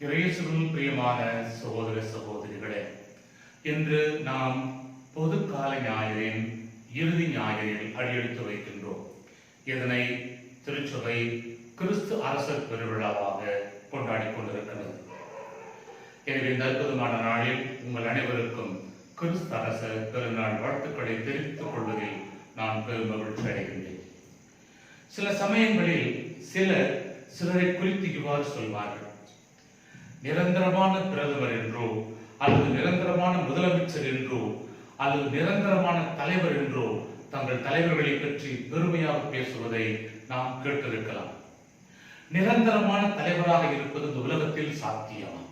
இயேசுவில் பிரியமான சகோதர சகோதரிகளே, இன்று நாம் பொதுக்கால ஞாயிறின் இறுதி ஞாயிறில் அடியெடுத்து வைக்கின்றோம். இதனை திருச்சபை கிறிஸ்து அரசர் பெருவிழாவாக கொண்டாடி கொண்டிருக்கிறது. எனவே இந்த அற்புதமான நாளில் உங்கள் அனைவருக்கும் கிறிஸ்து அரசர் பெருநாள் வாழ்த்துக்களை தெரிவித்துக் கொள்வதில் நான் பெரும் மகிழ்ச்சி அடைகின்றேன். சில சமயங்களில் சிலரை குறித்து இவ்வாறு சொல்வார்கள்: நிரந்தரமான பிரதமர் என்றோ அல்லது நிரந்தரமான முதலமைச்சர் என்றோ அல்லது நிரந்தரமான தலைவர் என்றோ தங்கள் தலைவர்களை பற்றி பெருமையாக பேசுவதை நாம் கேட்டிருக்கலாம். நிரந்தரமான தலைவராக இருப்பது இந்த உலகத்தில் சாத்தியமா?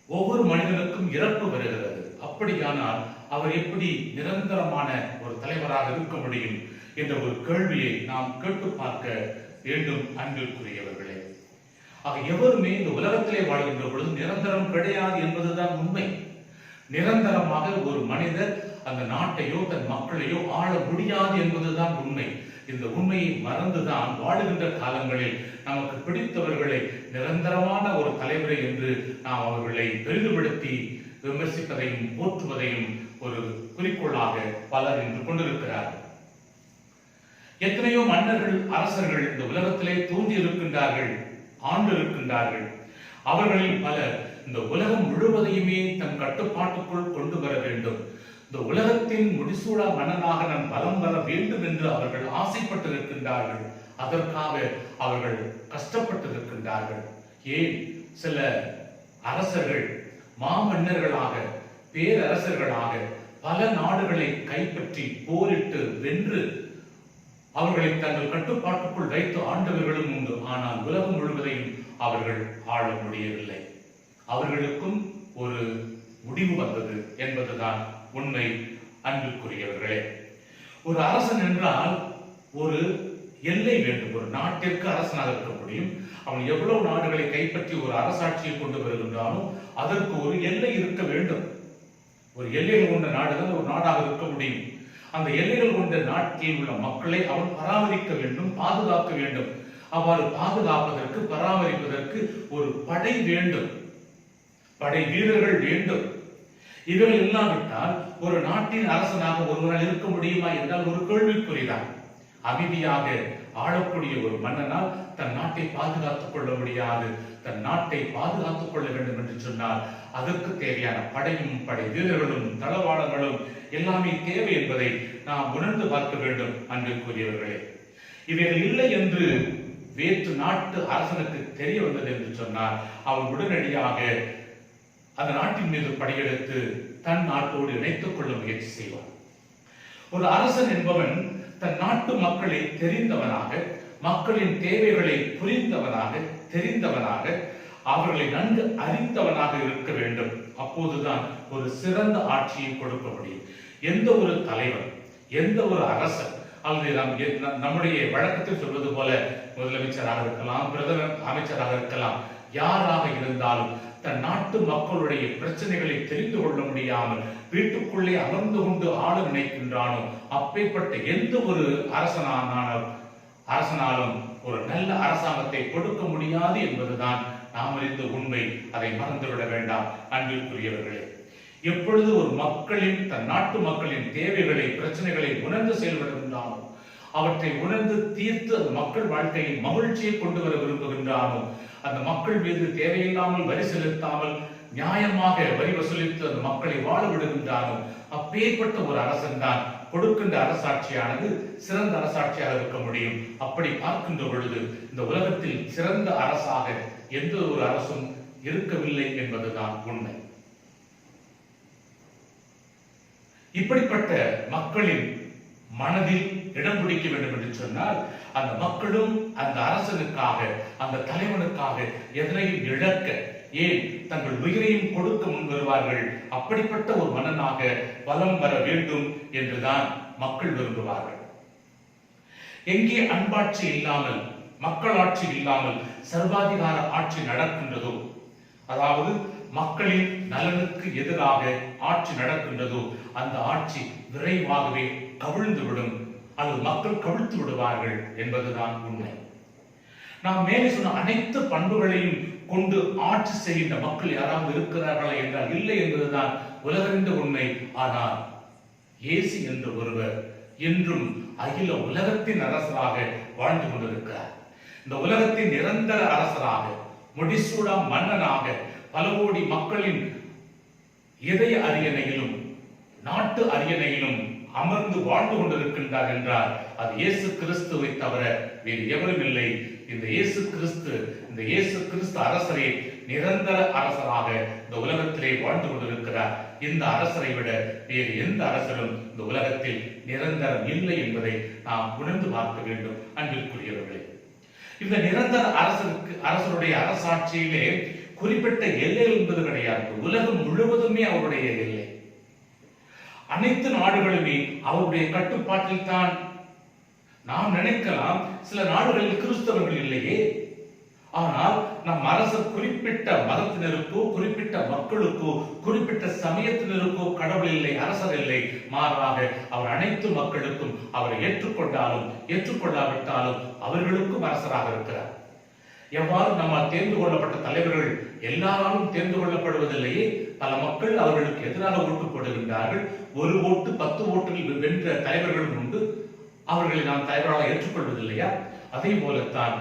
ஒவ்வொரு மனிதனுக்கும் இறப்பு வருகிறது. அப்படியானால் அவர் எப்படி நிரந்தரமான ஒரு தலைவராக இருக்க முடியும் என்ற ஒரு கேள்வியை நாம் கேட்டு பார்க்க வேண்டும். அன்பிற்குரியவர்களே, ஆக எவருமே இந்த உலகத்திலே வாழ்கின்ற பொழுது நிரந்தரம் கிடையாது என்பதுதான் உண்மை. நிரந்தரமாக ஒரு மனிதர் அந்த நாட்டையோ தன் மக்களையோ ஆள முடியாது என்பதுதான் உண்மை. இந்த உண்மையை மறந்துதான் வாழுகின்ற காலங்களில் நமக்கு பிடித்தவர்களை நிரந்தரமான ஒரு தலைவரை என்று நாம் அவர்களை பெரிதுபடுத்தி விமர்சிப்பதையும் போற்றுவதையும் ஒரு குறிக்கோளாக பலர் இன்று கொண்டிருக்கிறார்கள். எத்தனையோ மன்னர்கள், அரசர்கள் இந்த உலகத்திலே தோன்றி இருக்கின்றார்கள், ஆண்டு இருக்கின்றார்கள். அவர்களில் பலர் இந்த உலகம் முழுவதையுமே தன் கட்டுப்பாட்டுக்குள் கொண்டு வர வேண்டும், இந்த உலகத்தின் முடிசூடா மன்னனாக நான் பலம் வர வேண்டும் என்று அவர்கள் ஆசைப்பட்டிருக்கின்றார்கள். அதற்காக அவர்கள் கஷ்டப்பட்டிருக்கின்றார்கள். ஏன் சில அரசர்கள் மாமன்னர்களாக, பேரரசர்களாக பல நாடுகளை கைப்பற்றி போரிட்டு வென்று அவர்களை தங்கள் கட்டுப்பாட்டுக்குள் வைத்து ஆண்டவர்களும் உண்டு. ஆனால் உலகம் முழுவதையும் அவர்கள் ஆள முடியவில்லை. அவர்களுக்கும் ஒரு முடிவு வந்தது என்பதுதான் உண்மை. அன்பிற்குரியவர்களே, ஒரு அரசன் என்றால் ஒரு எல்லை வேண்டும். ஒரு நாட்டிற்கு அரசனாக இருக்க முடியும். அவன் எவ்வளவு நாடுகளை கைப்பற்றி ஒரு அரசாட்சியை கொண்டு வருகின்றானோ அதற்கு ஒரு எல்லை இருக்க வேண்டும். ஒரு எல்லைகள் கொண்ட நாடுகள் ஒரு நாடாக இருக்க முடியும். அந்த எல்லைகள் கொண்ட நாட்டில் உள்ள மக்களை அவன் பராமரிக்க வேண்டும், பாதுகாக்க வேண்டும். அவ்வாறு பாதுகாப்பதற்கு, பராமரிப்பதற்கு ஒரு படை வேண்டும், படை வீரர்கள் வேண்டும். இவர்கள் இல்லாவிட்டால் ஒரு நாட்டின் அரசனாக ஒருவரால் இருக்க முடியுமா என்றால் ஒரு கேள்விக்குறிதான். அமைதியாக ஆளக்கூடிய ஒரு மன்னனால் தன் நாட்டை பாதுகாத்துக் கொள்ள முடியாது. தன் நாட்டை பாதுகாத்துக் கொள்ள வேண்டும் என்று சொன்னால் அதற்கு தேவையான படையும், படை வீரர்களும், தளவாடங்களும் எல்லாமே தேவை என்பதை நாம் உணர்ந்து பார்க்க வேண்டும். அன்பிற்குரியவர்களே, இவைகள் இல்லை என்று வேற்று நாட்டு அரசனுக்கு தெரிய வந்தது என்று சொன்னால் அவன் உடனடியாக அந்த நாட்டின் மீது படையெடுத்து தன் நாட்டோடு இணைத்துக் கொள்ள முயற்சி செய்வான். ஒரு அரசன் என்பவன் தன் நாட்டு மக்களை தெரிந்தவனாக, மக்களின் தேவைகளை புரிந்தவனாக, தெரிந்தவனாக, அவர்களை நன்கு அறிந்தவனாக இருக்க வேண்டும். அப்போதுதான் ஒரு சிறந்த ஆட்சியை கொடுக்க முடியும். எந்த ஒரு தலைவர், எந்த ஒரு அரசர், அல்லது நம்முடைய வழக்கத்தில் சொல்வது போல முதலமைச்சராக இருக்கலாம், பிரதமர் அமைச்சராக இருக்கலாம், யாராக இருந்தாலும் தன் நாட்டு மக்களுடைய பிரச்சனைகளை தெரிந்து கொள்ள முடியாமல் வீட்டுக்குள்ளே அமர்ந்து கொண்டு ஆள நினைக்கின்றானோ அப்பேற்பட்ட எந்த ஒரு அரசனாலும் ஒரு நல்ல அரசாங்கத்தை கொடுக்க முடியாது என்பதுதான் நாம் அறிந்த உண்மை. அதை மறந்துவிட வேண்டாம். அன்பிற்குரியவர்களே, எப்பொழுது ஒரு தன் நாட்டு மக்களின் தேவைகளை, பிரச்சனைகளை உணர்ந்து செயல்படுகின்றானோ, அவற்றை உணர்ந்து தீர்த்து அந்த மக்கள் வாழ்க்கையில் மகிழ்ச்சியை கொண்டு வர விரும்புகின்றானோ, அந்த மக்கள் மீது தேவையில்லாமல் வரி செலுத்தாமல் நியாயமாக வரி வசூலித்து அந்த மக்களை வாழ விடுகின்றானோ அப்பேற்பட்ட ஒரு அரசன் தான் கொடுக்கின்ற அரசாட்சியானது சிறந்த அரசாட்சியாக இருக்க முடியும். அப்படி பார்க்கின்ற பொழுது இந்த உலகத்தில் சிறந்த அரசாக எந்த ஒரு அரசும் இருக்கவில்லை என்பதுதான் உண்மை. இப்படிப்பட்ட மக்களின் மனதில் இடம் பிடிக்க வேண்டும் என்று சொன்னால் அந்த மக்களும் அந்த அரசனுக்காக, அந்த தலைவனுக்காக எதனையும் இழக்க, ஏன் தங்கள் உயிரையும் கொடுக்க முன் வருவார்கள். அப்படிப்பட்ட ஒரு மன்னனாக பலம் வர வேண்டும் என்றுதான் மக்கள் விரும்புவார்கள். எங்கே அன்பாட்சி இல்லாமல், மக்களாட்சி இல்லாமல் சர்வாதிகார ஆட்சி நடக்கின்றதோ, அதாவது மக்களின் நலனுக்கு எதிராக ஆட்சி நடக்கின்றதோ அந்த ஆட்சி விரைவாகவே கவிழ்ந்துவிடும், அல்லது மக்கள் கவிழ்த்து விடுவார்கள் என்பதுதான் உண்மை. நாம் மேலே சொன்ன அனைத்து பண்புகளையும் கொண்டு ஆட்சி செய்கின்ற மக்கள் யாராவது இருக்கிறார்களா என்றால் இல்லை என்பதுதான் உலகறிந்த உண்மை. ஆனால் இயேசு என்ற ஒருவர் என்றும் அகில உலகத்தின் அரசராக வாழ்ந்து கொண்டிருக்கிறார். இந்த உலகத்தின் நிரந்தர அரசராக, முடிசூடா மன்னனாக, பல கோடி மக்களின் இதய அரியணையிலும் நாட்டு அரியணையிலும் அமர்ந்து வாழ்ந்து கொண்டிருக்கின்றார் என்றால் அது இயேசு கிறிஸ்துவை தவிர வேறு எவரும் இல்லை. இந்த இயேசு கிறிஸ்து அரசரே நிரந்தர அரசராக இந்த உலகத்திலே வாழ்ந்து கொண்டிருக்கிறார். இந்த அரசரை விட வேறு எந்த அரசரும் இந்த உலகத்தில் நிரந்தரம் இல்லை என்பதை நாம் உணர்ந்து பார்க்க வேண்டும். அன்பிற்குரியவர்களே, இந்த நிரந்தர அரசருடைய அரசாட்சியிலே குறிப்பிட்ட எல்லை என்பது கிடையாது. உலகம் முழுவதுமே அவருடைய எல்லை. அனைத்து நாடுகளுமே அவருடைய கட்டுப்பாட்டில் தான். நாம் நினைக்கலாம் சில நாடுகளில் கிறிஸ்தவர்கள் இல்லையே, ஆனால் நம் அரசர் குறிப்பிட்ட மதத்தினருக்கோ, குறிப்பிட்ட மக்களுக்கோ, குறிப்பிட்ட சமயத்தினருக்கோ கடவுள் இல்லை, அரசர் இல்லை. மாறாக அவர் அனைத்து மக்களுக்கும் அவரை ஏற்றுக்கொண்டாலும் ஏற்றுக்கொள்ளாவிட்டாலும் அவர்களுக்கும் அரசராக இருக்கிறார். எவ்வாறு நம்ம தேர்ந்து கொள்ளப்பட்ட தலைவர்கள் எல்லாராலும் தேர்ந்து கொள்ளப்படுவதில்லையே, பல மக்கள் அவர்களுக்கு எதிராக ஓட்டு போடுகின்றார்கள். ஒரு ஓட்டு 10 ஓட்டுகள் வென்ற தலைவர்களும் உண்டு. அவர்களை நாம் தலைவராக ஏற்றுக்கொள்வதில்லையா? அதே போலத்தான்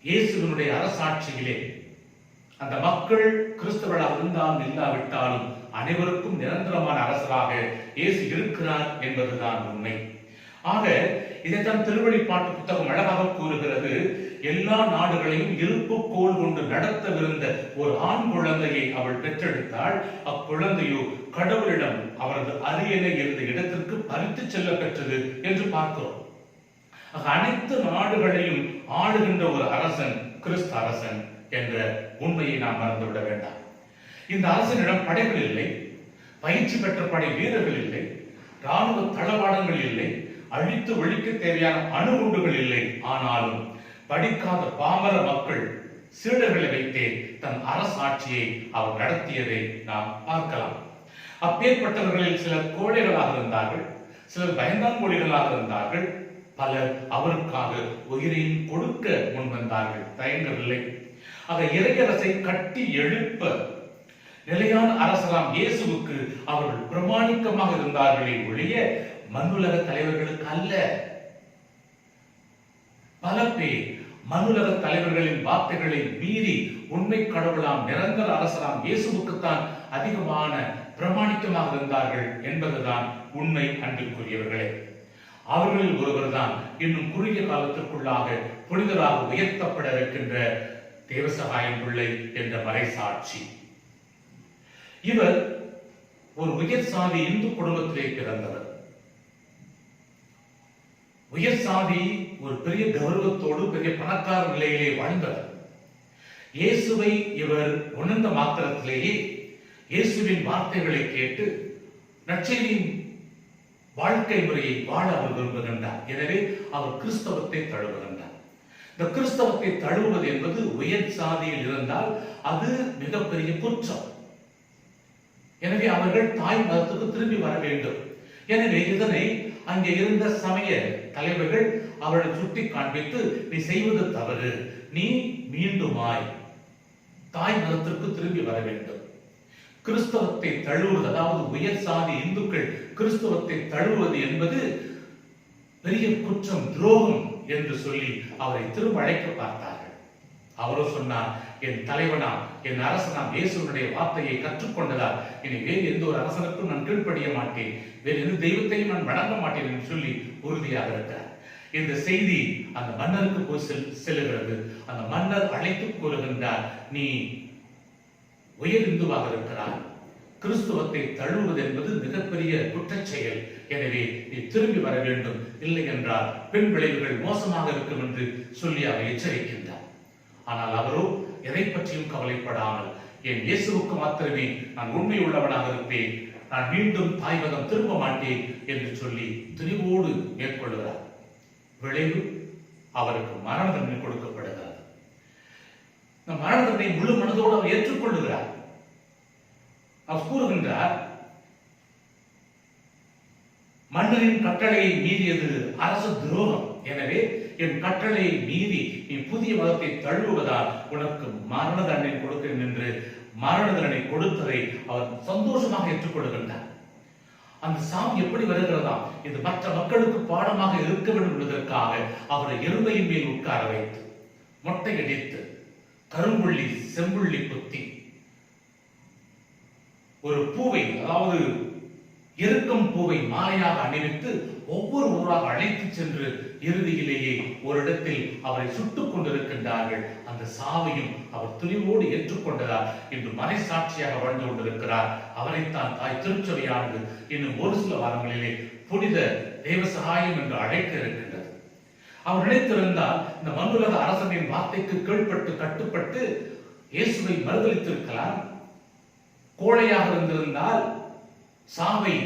இயேசுவினுடைய அரசாட்சியிலே அந்த மக்கள் கிறிஸ்தவர்களாக இருந்தாலும் இல்லாவிட்டாலும் அனைவருக்கும் நிரந்தரமான அரசராக இயேசு இருக்கிறார் என்பதுதான் உண்மை. ஆக இதைத்தான் திருவெளிப்பாட்டு புத்தகம் அழகாக கூறுகிறது. எல்லா நாடுகளையும் இருப்புக்கோள் கொண்டு நடத்தவிருந்த ஒரு ஆண் குழந்தையை அவள் பெற்றெடுத்தாள். அக்குழந்தையோ கடவுளிடம் அவரது அரியணை இருந்த இடத்திற்கு பறித்து செல்ல பெற்றது என்று பார்க்கிறோம். அனைத்து நாடுகளையும் ஆளுகின்ற ஒரு அரசன் கிறிஸ்து அரசன் என்ற உண்மையை நாம் மறந்துவிட வேண்டாம். இந்த அரசனிடம் படைகள் இல்லை, பயிற்சி பெற்ற படை வீரர்கள் இல்லை, ராணுவ தளவாடங்கள் இல்லை, அழித்து ஒழிக்க தேவையான அணுகுண்டுகள் இல்லை. ஆனாலும் படிக்காத பாமர மக்கள் சீடர்களை வைத்தே தன் அரசாட்சியை அவர் நடத்தியதை நாம் பார்க்கலாம். அப்பேற்பட்டவர்களில் சிலர் கோழைகளாக இருந்தார்கள், சிலர் பயந்தாங்கோழிகளாக இருந்தார்கள், பலர் அவருக்காக உயிரையும் கொடுக்க முன்வந்தார்கள், தயங்கவில்லை. ஆக இறையரசை கட்டி எழுப்ப நிலையான அரசராம் இயேசுவுக்கு அவர்கள் பிரமாணிக்கமாக இருந்தார்களே ஒழிய மண்ணுலக தலைவர்களுக்கு அல்ல. பல பேர் மண்ணுலக தலைவர்களின் வார்த்தைகளை மீறி உண்மை கடவுளாம் நிரந்தர அரசராம் இயேசுவுக்குத்தான் அதிகமான பிரமாணிக்கமாக இருந்தார்கள் என்பதுதான் உண்மை. அன்பிற்குரியவர்களே, அவர்களில் ஒருவர் தான் இன்னும் குறுகிய காலத்திற்குள்ளாக புனிதராக உயர்த்தப்பட இருக்கின்ற தேவசகாயம் பிள்ளை என்ற மறைசாட்சி. இவர் ஒரு உயர் சாதி இந்து குடும்பத்திலே பிறந்தவர். உயர் சாதி ஒரு பெரிய கௌரவத்தோடு பெரிய பணக்கார நிலையிலே வாழ்ந்தவர். இயேசுவை இவர் உணர்ந்த மாத்திரத்திலேயே இயேசுவின் வார்த்தைகளை கேட்டு நற்செய்தியின் வாழ்க்கை முறையை வாழ அவர் விரும்புகின்றார். எனவே அவர் கிறிஸ்தவத்தை தழுவுகின்றார். இந்த கிறிஸ்தவத்தை தழுவுவது என்பது உயர் சாதியில் இருந்தால் அது மிகப்பெரிய குற்றம். எனவே அவர்கள் தாய் மதத்துக்கு திரும்பி வர வேண்டும். எனவே இதனை அங்கே இருந்த சமய தலைவர்கள் அவர்களை சுட்டி காண்பித்து, நீ செய்வது தவறு, நீ மீண்டுமாய் தாய் மதத்திற்கு திரும்பி வர வேண்டும். கிறிஸ்தவத்தை தழுவுவது, அதாவது உயர் சாதி இந்துக்கள் கிறிஸ்தவத்தை தழுவுவது என்பது பெரிய குற்றம், துரோகம் என்று சொல்லி அவரை திரும்ப அழைக்க பார்த்தார்கள். அவரோ சொன்னார், என் தலைவனா என் அரசனாம் இயேசுவினுடைய வார்த்தையை கற்றுக்கொண்டதால் இனி வேறு எந்த ஒரு அரசனுக்கும் நான் கீழ்ப்படிய மாட்டேன், வேறு எந்த தெய்வத்தையும் நான் வணங்க மாட்டேன் என்று சொல்லி உறுதியாக இருக்கிறார். இந்த செய்தி அந்த மன்னருக்கு போய் செல்லுகிறது. அந்த மன்னர் அழைத்து கூறுகின்றார், நீ உயர் இந்துவாக இருக்கிறார், கிறிஸ்துவத்தை தழுவுவது என்பது மிகப்பெரிய குற்றச் செயல். எனவே நீ திரும்பி வர வேண்டும், இல்லை என்றால் பெண் விளைவுகள் மோசமாக இருக்கும் என்று சொல்லி அவர் எச்சரிக்கின்றார். ஆனால் அவரோ எதை பற்றியும் கவலைப்படாமல், என் இயேசுவுக்கு மாத்திரமே நான் உண்மை உள்ளவனாக இருப்பேன், நான் மீண்டும் தாய்மதம் திரும்ப மாட்டேன் என்று சொல்லி துணிவோடு மேற்கொள்கிறார். விளைவு அவருக்கு மரண தண்டனை கொடுக்கப்படுகிறது. இந்த மரண தண்டனை முழு மனதோடு அவர் ஏற்றுக்கொள்ளுகிறார். அவர் கூறுகின்றார், மன்னரின் கட்டளையை மீறியது அரசு துரோகம். எனவே என் கட்டளையை மீறி நீ புதிய மதத்தை தழுவுவதால் உனக்கு மரண தண்டனை கொடுக்கிறேன் என்று மரண தண்டனை கொடுத்ததை அவர் சந்தோஷமாக ஏற்றுக்கொள்கின்றார். அந்த சாவு எப்படி வருகிறதா? இது மற்ற மக்களுக்கு பாடமாக இருக்க வேண்டும் என்பதற்காக அவரை எருமையின் மேல் உட்கார வைத்து மொட்டை அடித்து கரும்புள்ளி செம்புள்ளி குத்தி ஒரு பூவை, அதாவது எருக்கம் பூவை மாலையாக அணிவித்து ஒவ்வொரு ஊராக அழைத்து சென்று இறுதியிலேயே ஒரு இடத்தில் அவரை சுட்டுக் கொண்டிருக்கின்றார்கள். அந்த சாவையும் அவர் துணிவோடு ஏற்றுக்கொண்டதால் இன்று மறைசாட்சியாக வாழ்ந்து கொண்டிருக்கிறார். அவரைத்தான் தாய் திருச்சபையானது இன்னும் ஒரு சில வாரங்களிலே புனித தேவ சகாயம் என்று அழைக்க இருக்கின்றது. அவர் நினைத்திருந்தால் இந்த மண்ணுலக அரசனின் வார்த்தைக்கு கீழ்ப்பட்டு கட்டுப்பட்டு இயேசுவை மறுதளித்திருக்கலாம். கோழையாக இருந்திருந்தால், சாவை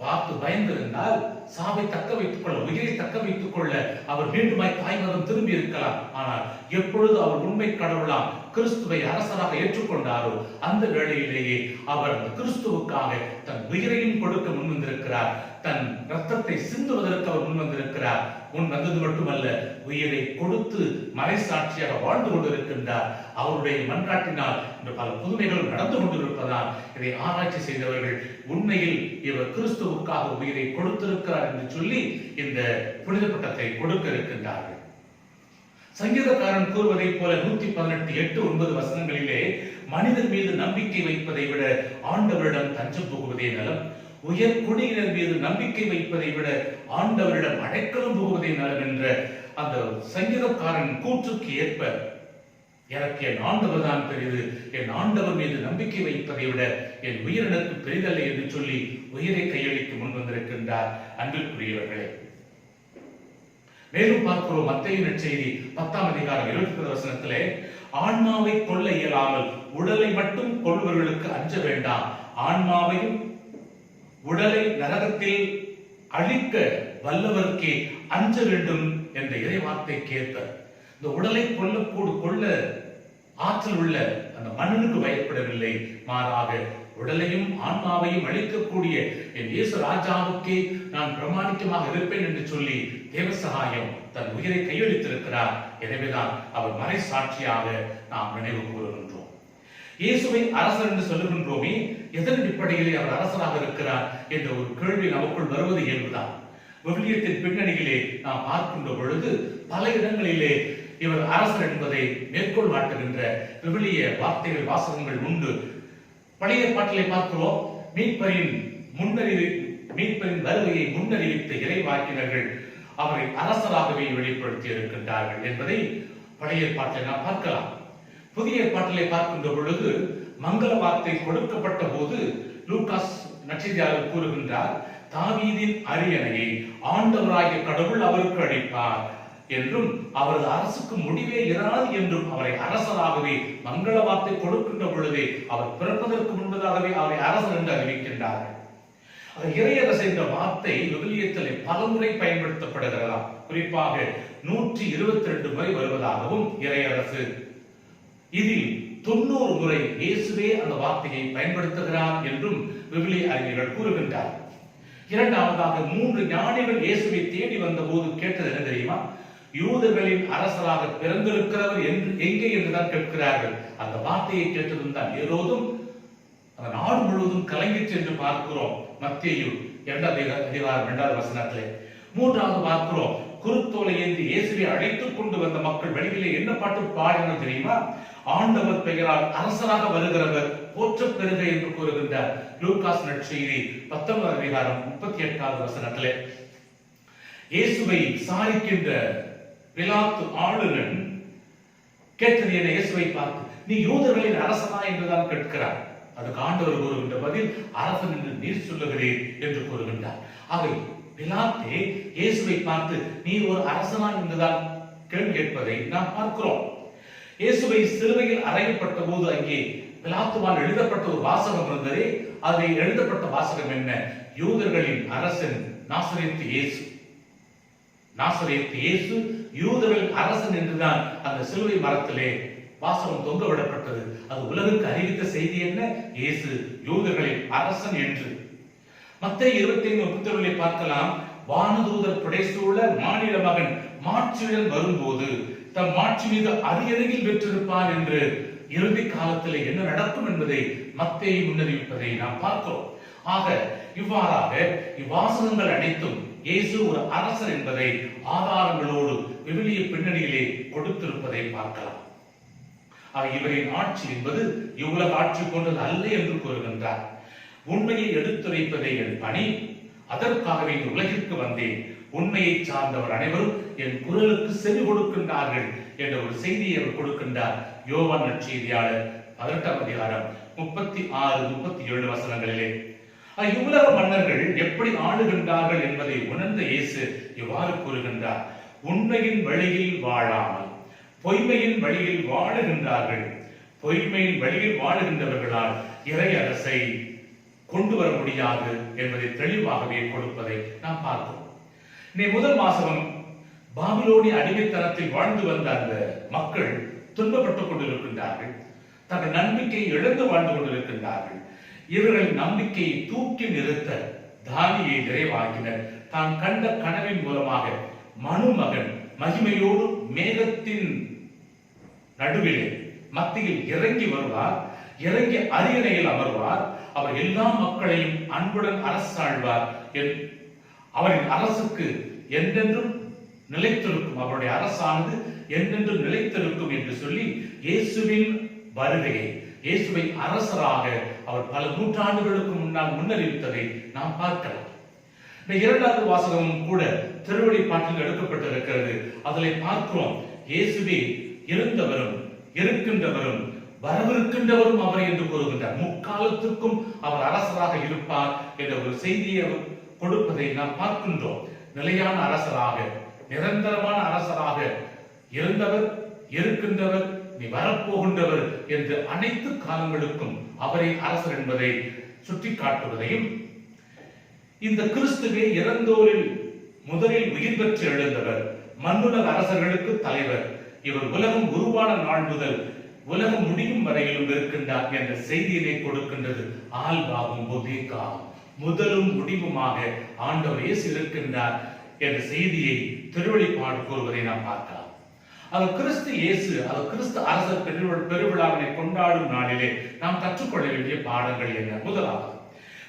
பார்த்து பயந்திருந்தால், சாவை தக்க வைத்துக் கொள்ள, உயிரை தக்க வைத்துக் கொள்ள அவர் மீண்டுமாய் தாய்மதம் திரும்பி இருக்கலாம். ஆனால் எப்பொழுது அவர் உண்மை கடவுளாம் கிறிஸ்துவை அரசராக ஏற்றுக்கொண்டாரோ அந்த வேளையிலேயே அவர் கிறிஸ்துவுக்காக தன் உயிரையும் கொடுக்க முன்வந்திருக்கிறார். தன் ரத்தத்தை சிந்துவதற்கு அவர் முன்வந்திருக்கிறார். முன் வந்தது மட்டுமல்ல, உயிரை கொடுத்து மறைசாட்சியாக வாழ்ந்து கொண்டிருக்கின்றார். அவருடைய மன்றாட்டினால் இன்று பல புதுமைகளும் நடந்து கொண்டிருப்பதால் இதை ஆராய்ச்சி செய்தவர்கள் உண்மையில் இவர் கிறிஸ்துவுக்காக உயிரை கொடுத்திருக்கிறார் என்று சொல்லி இந்த புனித பட்டத்தை கொடுக்க இருக்கின்றார்கள். சங்கீதக்காரன் கூறுவதை போல 118, 8, 9 வசனங்களிலே மனிதன் மீது நம்பிக்கை வைப்பதை விட ஆண்டவரிடம் தஞ்சம் புகுவதே நலம், உயர் குடியினர் மீது நம்பிக்கை வைப்பதை விட ஆண்டவரிடம் அடைக்கலம் புகுவதே நலம் என்ற அந்த சங்கீதக்காரன் கூற்றுக்கு ஏற்ப எனக்கு என் ஆண்டவர் தான் பெரிது, என் ஆண்டவர் மீது நம்பிக்கை வைப்பதை விட என் உயிர் எனக்கு பெரிதல்ல என்று சொல்லி உயிரை கையளிக்க முன் வந்திருக்கின்றார். அன்பிற்குரியவர்களே, மேலும் பார்க்கிறோம் மத்தேயு நற்செய்தி 10ஆம் அதிகாரம் 20 வசனத்திலே, ஆன்மாவை கொல்ல இயலாமல் உடலை மட்டும் கொள்பவர்களுக்கு அஞ்ச வேண்டாம், ஆன்மாவையும் உடலை நரகத்தில் அழிக்க வல்லவருக்கே அஞ்ச வேண்டும் என்ற இறை வார்த்தை கேட்க, இந்த உடலை கொல்ல ஆற்றல் உள்ள அந்த மன்னனுக்கு பயப்படவில்லை, மாறாக உடலையும் ஆன்மாவையும் அழிக்கக்கூடிய என் இயேசு ராஜாவுக்கே நான் பிரமாணிக்கமாக இருப்பேன் என்று சொல்லி தேவசகாயம் தன் உயிரை கையளித்திருக்கிறார். எனவேதான் அவர் மறைசாட்சியாக நாம் நினைவு கூறுகின்றோம். இயேசுவை அரசர் என்று சொல்லுகின்றோமே, எதன் அடிப்படையிலே அவர் அரசராக இருக்கிறார் என்ற ஒரு கேள்வி நமக்குள் வருவது இயல்புதான். விவிலியத்தின் பின்னணியிலே நாம் பார்க்கின்ற பொழுது பல இடங்களிலே இவர் அரசர் என்பதை மேற்கோள் காட்டுகின்ற விவிலிய வார்த்தைகள் வாசகங்கள் உண்டு. பழைய பாட்டிலே பார்க்கிறோம், மீட்பரின் வருகையை முன்னறிவித்த இறைவாக்கினர்கள் அவரை அரசராகவே வெளிப்படுத்தி இருக்கின்றார்கள் என்பதை பழைய பாட்டிலே நாம் பார்க்கலாம். புதிய பாட்டிலே பார்க்கின்ற பொழுது மங்கள வார்த்தை கொடுக்கப்பட்ட போது லூகாஸ் நற்செய்தியாளர் கூறுகின்றார், தாவீதின் அரியணையை ஆண்டவராகிய கடவுள் அவருக்கு அளிப்பார் என்றும் அவரது அரசுக்கு முடிவே இராது என்றும் அவரை அரசராகவே மங்கள வார்த்தை கொடுக்கின்ற பொழுதே அவர் பிறப்பதற்கு முன்பதாகவே அவரை அரசர் என்று அறிவிக்கின்றார்கள். இறையரசு என்ற வார்த்தை விவிலியத்திலே பலமுறை பயன்படுத்தப்படுகிறதா, குறிப்பாக 122 முறை வருவதாகவும் இறையரசு, இதில் 90 முறை இயேசுவே அந்த வார்த்தையை பயன்படுத்துகிறார் என்றும் விவிலிய அறிஞர்கள் கூறுகின்றார். இரண்டாவதாக 3 ஞானிகள் இயேசுவை தேடி வந்த போது கேட்டது என்ன தெரியுமா? யூதர்களின் அரசராக பிறந்திருக்கிறவர் எங்கே என்றுதான் கேட்கிறார்கள். அந்த வார்த்தையை கேட்டதும் தான் ஏரோதும் அந்த நாடு முழுவதும் கலங்கிற்று என்று பார்க்கிறோம். மத்தேயு 2ஆம் அதிகாரம் 2வது வசனத்திலே. மூன்றாவது பார்க்கிறோம், குருத்தோலை ஏந்தி இயேசுவை அழைத்துக் கொண்டு வந்த மக்கள் வெளியிலே என்ன பாட்டு பாடினர் தெரியுமா? ஆண்டவர் பெயரால் அரசராக வருகிறவர் போற்ற பெறுக என்று கூறுகின்றார். லூகாஸ் நற்செய்தி 19ஆம் அதிகாரம் 38வது வசனத்திலே. இயேசுவை சாரிக்கின்ற பிலாத்து ஆளுநன் கேட்டது என்ன? இயேசுவை பார்த்து, நீ யூதர்களின் அரசனா என்றுதான் கேட்கிறார். அதுக்கு ஆண்டவர் கூறுகின்ற பதில், அரசன் என்று நீர் சொல்லுகிறேன் என்று கூறுகின்றார். அவை பிலாத்தே இயேசுவை பார்த்து நீ ஒரு அரசனா என்றுதான் கேள்வி கேட்பதை நாம் பார்க்கிறோம். இயேசுவை சிலுவையில் அறையப்பட்ட போது அங்கே பிலாத்துவால் எழுதப்பட்ட ஒரு வாசகம் இருந்ததே, அதில் எழுதப்பட்ட வாசகம் என்ன? யூதர்களின் அரசன் நாசரேத்து இயேசு. நாசரேத்து இயேசு யூதர்களின் அரசன் என்றுதான் அந்த சிலுவை மரத்திலே வாசகம் தொங்க விடப்பட்டது. அது உலகுக்கு அறிவித்த செய்தி என்ன? இயேசு யூதர்களின் அரசன் என்று. மத்தேயு 25:37 பார்க்கலாம், வானதூதர் புடைசூழ மாநில மகன் மாட்சியுடன் வரும்போது தம் மாட்சி மீது அரியணையில் பெற்றிருப்பார் என்று இறுதி காலத்தில் என்ன நடக்கும் என்பதை மத்தேயு முன்னறிவிப்பதை நாம் பார்க்கிறோம். ஆக இவ்வாறாக இவ்வாசகங்கள் அனைத்தும் இயேசு ஒரு அரசர் என்பதை ஆதாரங்களோடு விவிலிய பின்னணியிலே கொடுத்திருப்பதை பார்க்கலாம். இவரின் ஆட்சி என்பது இவ்வுலக ஆட்சி போன்றது அல்ல என்று கூறுகின்றார். உண்மையை எடுத்துரைப்பதே என் பணி, அதற்காகவே இந்த உலகிற்கு வந்தேன். உண்மையை சார்ந்தவர் அனைவரும் என் குரலுக்கு செவி கொடுக்கின்றார்கள் என்ற ஒரு செய்தியை அவர் கொடுக்கின்றார். யோவான் நற்செய்தியாளர் 18ஆம் அதிகாரம் 36-37 வசனங்களிலே இவ்வுலக மன்னர்கள் எப்படி ஆளுகின்றார்கள் என்பதை உணர்ந்த இயேசு இவ்வாறு கூறுகின்றார். உண்மையின் வழியில் வாழாமல் பொய்மையின் வழியில் வாழுகின்றார்கள். பொய்மையின் வழியில் வாழுகின்றவர்களால் இறை அரசை கொண்டு வர முடியாது என்பதை தெளிவாகவே கொடுப்பதை நாம் பார்க்கிறோம். முதல் வாசகம் பாபிலோனிய அடிமைத்தனத்தில் வாழ்ந்து வந்த அந்த மக்கள் துன்பப்பட்டுக் கொண்டிருக்கின்றார்கள். தங்கள் நம்பிக்கையை இழந்து வாழ்ந்து கொண்டிருக்கின்றார்கள். இவர்களின் நம்பிக்கையை தூக்கி நிறுத்த தானியை நிறைவாக்கினர். தான் கண்ட கனவின் மூலமாக மனுமகன் மகிமையோடு மேகத்தின் நடுவிலே மத்தியில் இறங்கி வருவார், இறங்கி அரியணையில் அமர்வார், அவர் எல்லா மக்களையும் அன்புடன் அரசாழ்வார், அவரின் அரசுக்கு என்றென்றும் நிலைத்திருக்கும், அவருடைய அரசானது என்றென்றும் நிலைத்திருக்கும் என்று சொல்லி இயேசுவின் வருகையை, இயேசுவை அரசராக அவர் பல நூற்றாண்டுகளுக்கு முன்னால் முன்னறிவித்ததை நாம் பார்க்கலாம். இந்த இரண்டாவது வாசகமும் கூட திருவெளிப்பாட்டில் எடுக்கப்பட்டிருக்கிறது. அதில் பார்க்கிறோம், இயேசுவே இருந்தவரும் இருக்கின்றவரும் வரவிருக்கின்றவரும் அவர் என்று கூறுகின்றார். முக்காலத்துக்கும் அவர் அரசராக இருப்பார் என்ற ஒரு செய்தியை அவர் கொடுப்பதை நாம் பார்க்கின்றோம். நிலையான அரசராக, நிரந்தரமான அரசராக இருந்தவர், இருக்கின்றவர், நீ வரப்போகின்றவர் என்று அனைத்து காலங்களுக்கும் அவரை அரசர் என்பதை சுட்டிக்காட்டுவதையும், இந்த கிறிஸ்துவே இறந்தோரில் முதலில் உயிர் பெற்று எழுந்தவர், மண்ணுலக அரசர்களுக்கு தலைவர், இவர் உலகம் உருவான நாள் முதல் உலகம் முடியும் வரையிலும் இருக்கின்றார் என்ற செய்தியினை கொடுக்கின்றது. ஆல்பாவும் ஒமேகாவும், முதலும் முடிவுமாக ஆண்டவர் இயேசு இருக்கின்றார் என்ற செய்தியை திருவெளிப்பாடு கூறுவதை நாம் பார்க்கலாம். அது கிறிஸ்து இயேசு, அது கிறிஸ்து அரசர் பெருவிழாவினை கொண்டாடும் நாளிலே நாம் கற்றுக்கொள்ள வேண்டிய பாடங்கள் என்ன? முதலாவது,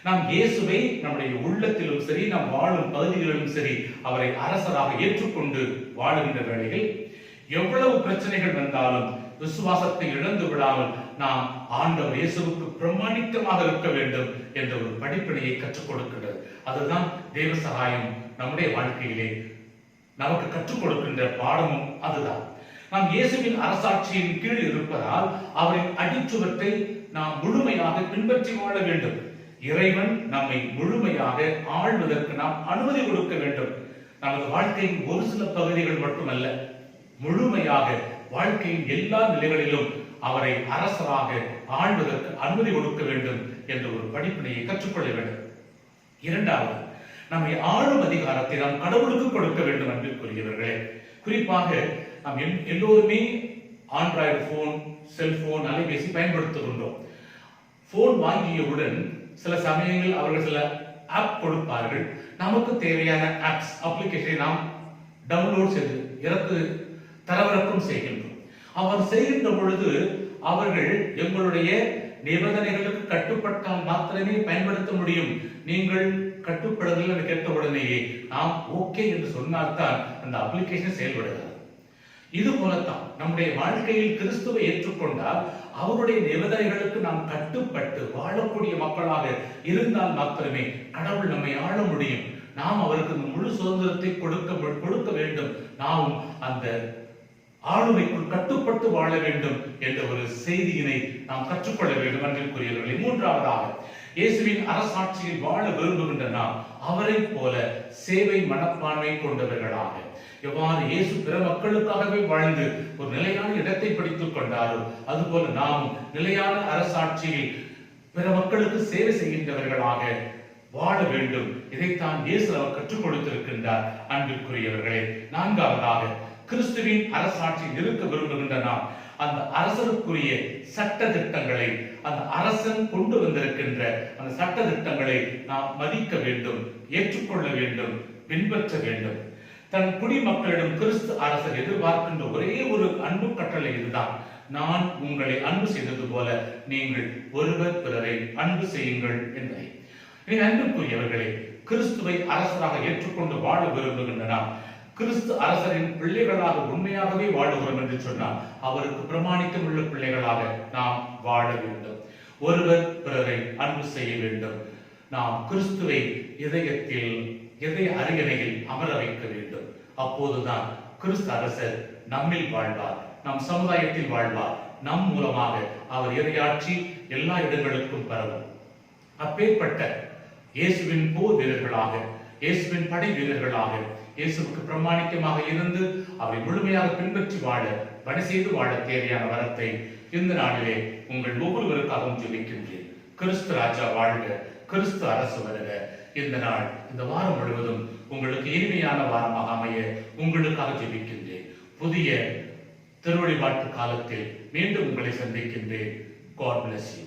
நாம் இயேசுவை நம்முடைய உள்ளத்திலும் சரி, நாம் வாழும் பகுதிகளிலும் சரி, அவரை அரசராக ஏற்றுக்கொண்டு வாழுகின்ற வேளையில் எவ்வளவு பிரச்சனைகள் வந்தாலும் விசுவாசத்தை இழந்து விடாமல் நாம் ஆண்டவர் இயேசுவுக்கு பிரமாணிக்கமாக இருக்க வேண்டும் என்ற ஒரு படிப்பினையை கற்றுக் கொடுக்கின்றது. அதுதான் தேவ சகாயம் நம்முடைய வாழ்க்கையிலே நமக்கு கற்றுக் கொடுக்கின்ற பாடமும் அதுதான். நாம் இயேசுவின் அரசாட்சியின் கீழ் இருப்பதால் அவரின் அடிச்சுவற்றை நாம் முழுமையாக பின்பற்றி வாழ வேண்டும். இறைவன் நம்மை முழுமையாக ஆழ்வதற்கு நாம் அனுமதி கொடுக்க வேண்டும். நமது வாழ்க்கையின் ஒரு சில பகுதிகள் மட்டுமல்ல, முழுமையாக வாழ்க்கையின் எல்லா நிலைகளிலும் அவரை அரசராக ஆழ்வதற்கு அனுமதி கொடுக்க வேண்டும் என்ற ஒரு படிப்பினையை கற்றுக்கொள்ள வேண்டும். இரண்டாவது, நம்மை ஆளும் அதிகாரத்தை நாம் கடவுளுக்கு கொடுக்க வேண்டும் அன்பிற்குரியவர்களே. குறிப்பாக நாம் எல்லோருமே ஆண்ட்ராய்டு போன், செல்போன், அலைபேசி பயன்படுத்துகின்றோம். போன் வாங்கியவுடன் சில சமயங்கள் அவர்கள் சில ஆப் கொடுப்பார்கள். நமக்கு தேவையான ஆப்ஸ், அப்ளிகேஷனை நாம் டவுன்லோட் செய்து தரவிறக்கம் செய்கின்றோம். அவர் செய்கின்ற பொழுது அவர்கள் எங்களுடைய நிபந்தனைகளுக்கு கட்டுப்பட்டால் மாத்திரமே பயன்படுத்த முடியும். நீங்கள் கட்டுப்படுதல் என்று கேட்ட உடனேயே நாம் ஓகே என்று சொன்னால்தான் அந்த அப்ளிகேஷன் செயல்படுகிறது. இது போலத்தான் நம்முடைய வாழ்க்கையில் கிறிஸ்துவை ஏற்றுக்கொண்டால் அவருடைய நிபந்தனைகளுக்கு நாம் கட்டுப்பட்டு வாழக்கூடிய மக்களாக இருந்தால் மாத்திரமே கடவுள் நம்மை ஆள முடியும். நாம் அவருக்கு முழு சுதந்திரத்தை கொடுக்க வேண்டும். நாம் அந்த ஆளுமைக்குள் கட்டுப்பட்டு வாழ வேண்டும் என்ற ஒரு செய்தியினை நாம் கற்றுக்கொள்ள வேண்டும் அன்பிற்குரியவர்களே. மூன்றாவதாக, இயேசுவின் அரசாட்சியில் வாழ விரும்புகின்ற நாம் அவரை போல சேவை மனப்பான்மை கொண்டவர்களாக, எவ்வாறு இயேசு பிற மக்களுக்காகவே வாழ்ந்து ஒரு நிலையான இடத்தை பிடித்துக் கொண்டாரோ அதுபோல நாம் நிலையான அரசாட்சியில் பிற மக்களுக்கு சேவை செய்கின்றவர்களாக வாழ வேண்டும். இதைத்தான் இயேசு அவர் கற்றுக் கொடுத்திருக்கின்றார் அன்பிற்குரியவர்களே. நான்காவதாக, கிறிஸ்துவின் அரசாட்சியில் இருக்க விரும்புகின்ற நாம் அந்த அரசருக்குரிய சட்ட திட்டங்களை, அந்த அரசன் கொண்டு வந்திருக்கின்ற அந்த சட்ட திட்டங்களை நாம் மதிக்க வேண்டும், ஏற்றுக்கொள்ள வேண்டும், பின்பற்ற வேண்டும். தன் குடிமக்களிடம் கிறிஸ்து அரசர் எதிர்பார்க்கின்ற ஒரே ஒரு அன்பு கட்டளை இதுதான். நான் உங்களை அன்பு செய்தது போல நீங்கள் ஒருவர் பிறரை அன்பு செய்யுங்கள் என்பதை. அன்புக்குரியவர்களே, கிறிஸ்துவை அரசராக ஏற்றுக்கொண்டு வாழ விரும்புகின்ற நாம் கிறிஸ்து அரசரின் பிள்ளைகளாக உண்மையாகவே வாழுகிறோம் என்று சொன்னால் அவருக்கு பிரமாணிக்கம் உள்ள பிள்ளைகளாக நாம் வாழ வேண்டும். ஒருவர் பிறரை அன்பு செய்ய வேண்டும். நாம் கிறிஸ்துவை இதய அரியணையில் அமர வைக்க வேண்டும். அப்போதுதான் கிறிஸ்து அரசர் நம்மில் வாழ்வார், நம் சமுதாயத்தில் வாழ்வார். நம் மூலமாக அவர் இறையாட்சி எல்லா இடங்களுக்கும் பரவும். அப்பேற்பட்ட இயேசுவின் போர் வீரர்களாக, இயேசுவின் படை வீரர்களாக, இயேசுவுக்கு பிரமாணிக்கமாக இருந்து அவரை முழுமையாக பின்பற்றி வாழ, பணி செய்து வாழ தேவையான வரத்தை இந்த நாளிலே உங்கள் ஒவ்வொருவருக்காகவும் ஜெபிக்கின்றேன். கிறிஸ்து ராஜா வாழ்க, கிறிஸ்து அரசு வருக. இந்த நாள், இந்த வாரம் முழுவதும் உங்களுக்கு இனிமையான வாரமாக அமைய உங்களுக்காக ஜெபிக்கின்றேன். புதிய திருவழிபாட்டு காலத்தில் மீண்டும் உங்களை சந்திக்கின்றேன். God bless you.